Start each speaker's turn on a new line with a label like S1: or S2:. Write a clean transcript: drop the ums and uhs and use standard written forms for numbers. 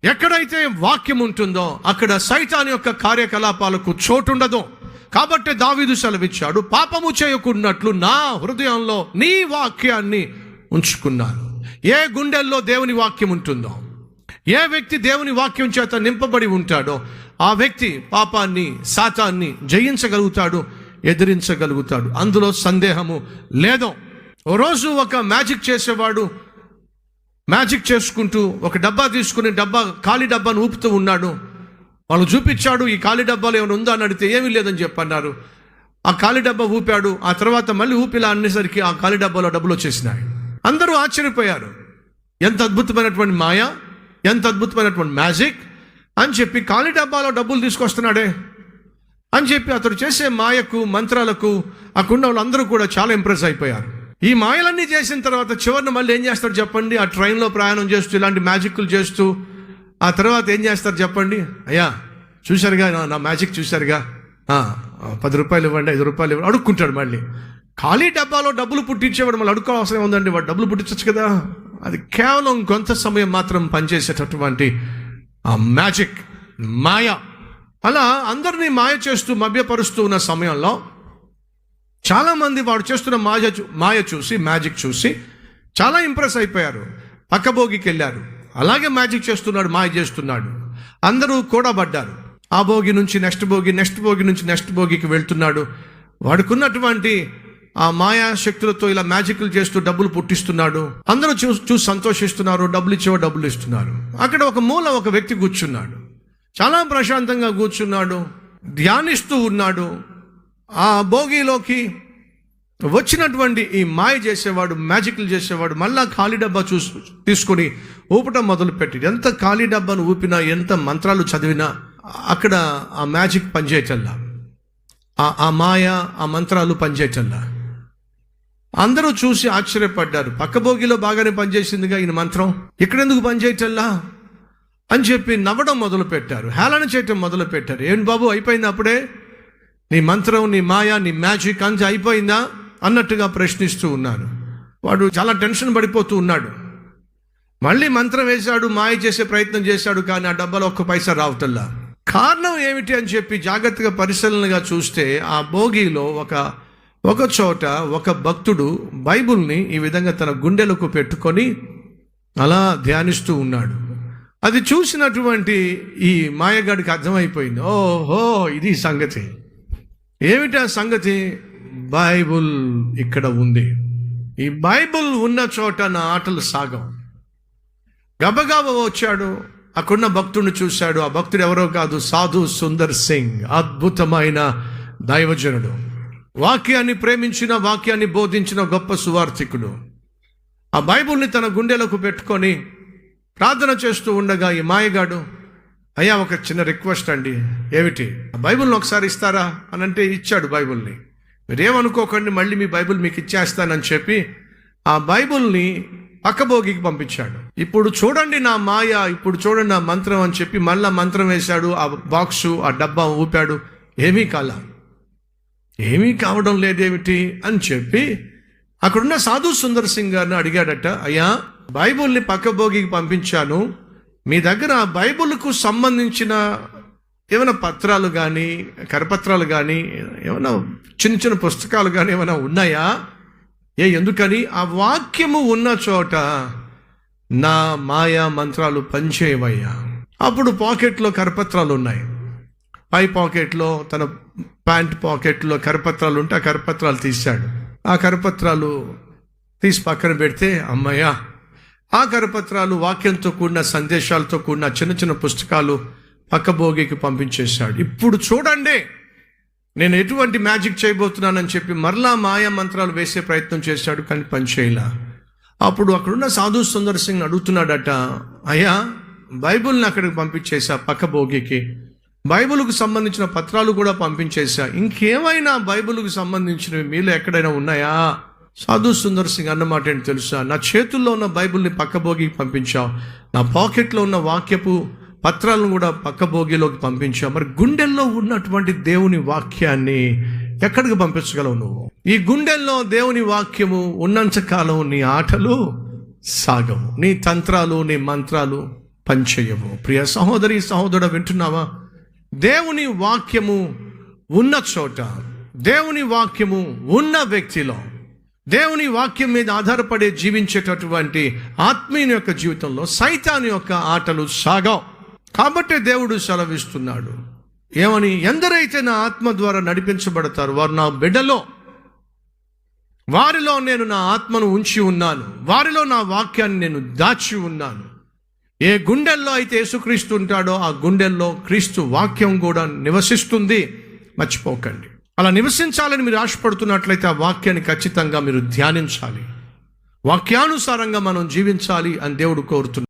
S1: ఎక్కడైతే వాక్యం ఉంటుందో అక్కడ సైతాన్ యొక్క కార్యకలాపాలకు చోటుండదు. కాబట్టి దావీదు సెలవిచ్చాడు, పాపము చేయకున్నట్లు నా హృదయంలో నీ వాక్యాన్ని ఉంచుకున్నాను. ఏ గుండెల్లో దేవుని వాక్యం ఉంటుందో, ఏ వ్యక్తి దేవుని వాక్యం చేత నింపబడి ఉంటాడో ఆ వ్యక్తి పాపాన్ని, సాతాన్ని జయించగలుగుతాడు, ఎదిరించగలుగుతాడు. అందులో సందేహము లేదు. ఓ రోజు ఒక మ్యాజిక్ చేసేవాడు మ్యాజిక్ చేసుకుంటూ ఒక డబ్బా తీసుకుని ఖాళీ డబ్బాను ఊపుతూ ఉన్నాడు. వాళ్ళు చూపించాడు, ఈ ఖాళీ డబ్బాలో ఏమైనా ఉందా అని అడిగితే ఏమీ లేదని చెప్పన్నారు. ఆ ఖాళీ డబ్బా ఊపాడు. ఆ తర్వాత మళ్ళీ ఊపిలా అనేసరికి ఆ ఖాళీ డబ్బాలో డబ్బులు వచ్చేసినాయి. అందరూ ఆశ్చర్యపోయారు. ఎంత అద్భుతమైనటువంటి మాయ, ఎంత అద్భుతమైనటువంటి మ్యాజిక్ అని చెప్పి ఖాళీ డబ్బాలో డబ్బులు తీసుకొస్తున్నాడే అని చెప్పి అతడు చేసే మాయకు, మంత్రాలకు అక్కడ వాళ్ళందరూ కూడా చాలా ఇంప్రెస్ అయిపోయారు. ఈ మాయలన్నీ చేసిన తర్వాత చివరిని మళ్ళీ ఏం చేస్తారు చెప్పండి? ఆ ట్రైన్లో ప్రయాణం చేస్తూ ఇలాంటి మ్యాజిక్లు చేస్తూ ఆ తర్వాత ఏం చేస్తారు చెప్పండి? అయ్యా చూశారుగా నా మ్యాజిక్ చూశారుగా, 10 రూపాయలు ఇవ్వండి, 5 రూపాయలు ఇవ్వండి అడుక్కుంటాడు. మళ్ళీ ఖాళీ డబ్బాలో డబ్బులు పుట్టించేవాడు మళ్ళీ అడుక్కో అవసరం ఉందండి, వాడు డబ్బులు పుట్టించచ్చు కదా. అది కేవలం కొంత సమయం మాత్రం పనిచేసేటటువంటి ఆ మ్యాజిక్, మాయ. అలా అందరినీ మాయ చేస్తూ మభ్యపరుస్తూ ఉన్న సమయంలో చాలామంది వాడు చేస్తున్న మాయ చూసి, మ్యాజిక్ చూసి చాలా ఇంప్రెస్ అయిపోయారు. పక్క భోగికి వెళ్ళారు. అలాగే మ్యాజిక్ చేస్తున్నాడు, మాయ చేస్తున్నాడు. అందరూ కూడబడ్డారు. ఆ భోగి నుంచి నెక్స్ట్ భోగి, నెక్స్ట్ భోగి నుంచి నెక్స్ట్ భోగికి వెళ్తున్నాడు. వాడుకున్నటువంటి ఆ మాయా శక్తులతో ఇలా మ్యాజిక్లు చేస్తూ డబ్బులు పుట్టిస్తున్నాడు. అందరూ చూసి సంతోషిస్తున్నారు. డబ్బులు ఇచ్చేవాడు డబ్బులు ఇస్తున్నారు. అక్కడ ఒక మూల ఒక వ్యక్తి కూర్చున్నాడు. చాలా ప్రశాంతంగా కూర్చున్నాడు, ధ్యానిస్తూ ఉన్నాడు. ఆ భోగిలోకి వచ్చినటువంటి ఈ మాయ చేసేవాడు, మ్యాజిక్లు చేసేవాడు మళ్ళా ఖాళీ డబ్బా తీసుకొని ఊపటం మొదలుపెట్టి, ఎంత ఖాళీ డబ్బాను ఊపినా, ఎంత మంత్రాలు చదివినా అక్కడ ఆ మ్యాజిక్ పనిచేయటల్లా, ఆ మాయ, ఆ మంత్రాలు పనిచేయటల్లా. అందరూ చూసి ఆశ్చర్యపడ్డారు. పక్క భోగిలో బాగానే పనిచేసిందిగా ఈయన మంత్రం, ఇక్కడెందుకు పనిచేయటల్లా అని చెప్పి నవ్వడం మొదలు పెట్టారు, హేళన చేయటం మొదలు పెట్టారు. ఏంటి బాబు అయిపోయింది అప్పుడే నీ మంత్రం, నీ మాయ, నీ మ్యాజిక్ అంతా అయిపోయిందా అన్నట్టుగా ప్రశ్నిస్తూ ఉన్నాను. వాడు చాలా టెన్షన్ పడిపోతూ ఉన్నాడు. మళ్ళీ మంత్రం వేశాడు, మాయ చేసే ప్రయత్నం చేశాడు, కానీ ఆ డబ్బాలో ఒక్క పైసా రావటల్లా. కారణం ఏమిటి అని చెప్పి జాగ్రత్తగా పరిశీలనగా చూస్తే ఆ భోగిలో ఒక చోట ఒక భక్తుడు బైబుల్ని ఈ విధంగా తన గుండెలకు పెట్టుకొని అలా ధ్యానిస్తూ ఉన్నాడు. అది చూసినటువంటి ఈ మాయగాడికి అర్థమైపోయింది, ఓహో ఇది సంగతి. ఏమిటా సంగతి? బైబుల్ ఇక్కడ ఉంది. ఈ బైబుల్ ఉన్న చోట నా ఆటలు సాగం. గబగబ వచ్చాడు, అక్కడున్న భక్తుడిని చూశాడు. ఆ భక్తుడు ఎవరో కాదు, సాధు సుందర్ సింగ్, అద్భుతమైన దైవజనుడు, వాక్యాన్ని ప్రేమించిన, వాక్యాన్ని బోధించిన గొప్ప సువార్థికుడు. ఆ బైబుల్ని తన గుండెలకు పెట్టుకొని ప్రార్థన చేస్తూ ఉండగా ఈ మాయగాడు, అయ్యా ఒక చిన్న రిక్వెస్ట్ అండి. ఏమిటి? ఆ బైబుల్ని ఒకసారి ఇస్తారా అని అంటే ఇచ్చాడు బైబుల్ని. మీరేమనుకోకండి, మళ్ళీ మీ బైబుల్ మీకు ఇచ్చేస్తానని చెప్పి ఆ బైబుల్ని పక్కభోగికి పంపించాడు. ఇప్పుడు చూడండి నా మాయ, ఇప్పుడు చూడండి నా మంత్రం అని చెప్పి మళ్ళా మంత్రం వేశాడు. ఆ బాక్సు, ఆ డబ్బా ఊపాడు. ఏమీ కావడం లేదేమిటి అని చెప్పి అక్కడున్న సాధు సుందర్ సింగ్ గారిని అడిగాడట, అయ్యా బైబుల్ని పక్కభోగికి పంపించాను, మీ దగ్గర ఆ బైబుల్కు సంబంధించిన ఏమైనా పత్రాలు కానీ, కరపత్రాలు కానీ, ఏమైనా చిన్న చిన్న పుస్తకాలు కానీ ఏమైనా ఉన్నాయా? ఎందుకని? ఆ వాక్యము ఉన్న చోట నా మాయా మంత్రాలు పనిచేయవయ్యా. అప్పుడు పాకెట్లో కరపత్రాలు ఉన్నాయి. పై పాకెట్లో, తన ప్యాంట్ పాకెట్లో కరపత్రాలు ఉంటే ఆ కరపత్రాలు తీశాడు. ఆ కరపత్రాలు తీసి పక్కన పెడితే అమ్మయ్యా, ఆ కరపత్రాలు వాక్యంతో కూడిన, సందేశాలతో కూడిన చిన్న చిన్న పుస్తకాలు పక్కభోగికి పంపించేశాడు. ఇప్పుడు చూడండి నేను ఎటువంటి మ్యాజిక్ చేయబోతున్నానని చెప్పి మరలా మాయా మంత్రాలు వేసే ప్రయత్నం చేశాడు, కానీ పనిచేయలా. అప్పుడు అక్కడున్న సాధు సుందర్ సింగ్ అడుగుతున్నాడట, అయ్యా బైబుల్ని అక్కడికి పంపించేశా, పక్కభోగికి బైబుల్కు సంబంధించిన పత్రాలు కూడా పంపించేశా, ఇంకేమైనా బైబుల్కు సంబంధించినవి మీలో ఎక్కడైనా ఉన్నాయా? సాధు సుందర్ సింగ్ అన్నమాట ఏంటి తెలుసా? నా చేతుల్లో ఉన్న బైబుల్ని పక్కభోగికి పంపించావు, నా పాకెట్లో ఉన్న వాక్యపు పత్రాలను కూడా పక్కభోగిలోకి పంపించావు. మరి గుండెల్లో ఉన్నటువంటి దేవుని వాక్యాన్ని ఎక్కడికి పంపించగలవు నువ్వు? ఈ గుండెల్లో దేవుని వాక్యము ఉన్నంత కాలం నీ ఆటలు సాగవు, నీ తంత్రాలు, నీ మంత్రాలు పనిచేయవు. ప్రియ సహోదరి సహోదరుడు వింటున్నావా? దేవుని వాక్యము ఉన్న చోట, దేవుని వాక్యము ఉన్న వ్యక్తిలో, దేవుని వాక్యం మీద ఆధారపడి జీవించేటటువంటి ఆత్మీయుని యొక్క జీవితంలో సైతాను యొక్క ఆటలు సాగవు. కాబట్టి దేవుడు సెలవిస్తున్నాడు ఏమని? ఎందరైతే నా ఆత్మ ద్వారా నడిపించబడతారు వారు నా బిడ్డలో, వారిలో నేను నా ఆత్మను ఉంచి ఉన్నాను, వారిలో నా వాక్యాన్ని నేను దాచి ఉన్నాను. ఏ గుండెల్లో అయితే యేసుక్రీస్తు ఉంటాడో ఆ గుండెల్లో క్రీస్తు వాక్యం కూడా నివసిస్తుంది. మర్చిపోకండి. అలా నివసించాలని మీరు ఆశపడుతున్నట్లయితే ఆ వాక్యాన్ని ఖచ్చితంగా మీరు ధ్యానించాలి, వాక్యానుసారంగా మనం జీవించాలి అని దేవుడు కోరుతున్నాడు.